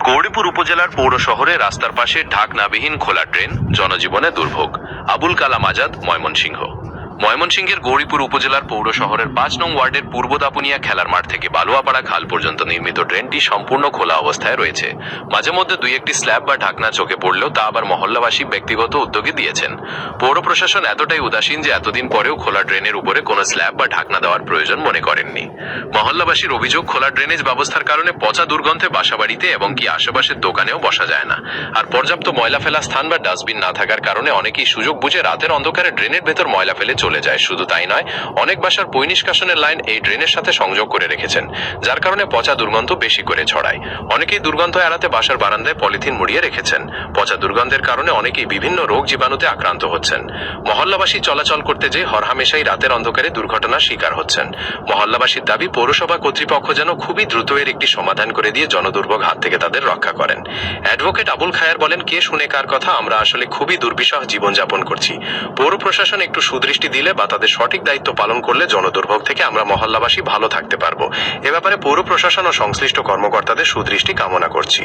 গৌরীপুর উপজেলার পৌর শহরে রাস্তার পাশে ঢাকনাবিহীন খোলা ড্রেন, জনজীবনে দুর্ভোগ। আবুল কালাম আজাদ, ময়মনসিংহ। ময়মনসিংহের গৌরীপুর উপজেলার পৌর শহরের ৫ নং ওয়ার্ডের পূর্ব দাপুনিয়া খেলার মাঠ থেকে বালুয়াপাড়া খাল পর্যন্ত নির্মিত ড্রেনটি সম্পূর্ণ খোলা অবস্থায় রয়েছে। মাঝে মধ্যে দুই একটি স্ল্যাব বা ঢাকনা চোখে পড়লেও তা আবার মহল্লাবাসী ব্যক্তিগত উদ্যোগে দিয়েছেন। পৌর প্রশাসন এতটাই উদাসীন যে এতদিন পরেও খোলা ড্রেনের উপরে কোনো স্ল্যাব বা ঢাকনা দেওয়ার প্রয়োজন মনে করেননি। মহল্লাবাসীর অভিযোগ, খোলা ড্রেনেজ ব্যবস্থার কারণে পচা দুর্গন্ধে বাসাবাড়িতে এবং কি আশেপাশের দোকানেও বসা যায় না। আর পর্যাপ্ত ময়লা ফেলা স্থান বা ডাস্টবিন না থাকার কারণে অনেকেই সুযোগ বুঝে রাতের অন্ধকারে ড্রেনের ভেতর ময়লা ফেলে চলে যায়। শুধু তাই নয়, অনেক বাসার পয়ঃনিষ্কাশনের লাইন এই ড্রেনের সাথে সংযোগ করে রেখেছেন, যার কারণে পচা দুর্গন্ধ বেশি করে ছড়ায়। অনেকেই দুর্গন্ধ এড়াতে বাসার বারান্দায় পলিথিন মুড়িয়ে রেখেছেন। পচা দুর্গন্ধের কারণে অনেকেই বিভিন্ন রোগ জীবাণুতে আক্রান্ত হচ্ছেন। মহল্লাবাসী চলাচল করতে যেয়ে হরহামেশাই রাতের অন্ধকারে দুর্ঘটনার শিকার হচ্ছেন। মহল্লাবাসীর দাবি, পৌরসভা কর্তৃপক্ষ যেন খুবই দ্রুত এর একটি সমাধান করে দিয়ে জনদুর্ভোগ হাত থেকে তাদের রক্ষা করেন। অ্যাডভোকেট আবুল খায়ার বলেন, কে শুনে কার কথা, আমরা আসলে খুবই দুর্বিষহ জীবনযাপন করছি। পৌর প্রশাসন একটু সুদৃষ্টি দিলে বা তাদের সঠিক দায়িত্ব পালন করলে জনদুর্ভোগ থেকে আমরা মহল্লাবাসী ভালো থাকতে পারবো। এ ব্যাপারে পৌর প্রশাসন ও সংশ্লিষ্ট কর্মকর্তাদের সুদৃষ্টি কামনা করছি।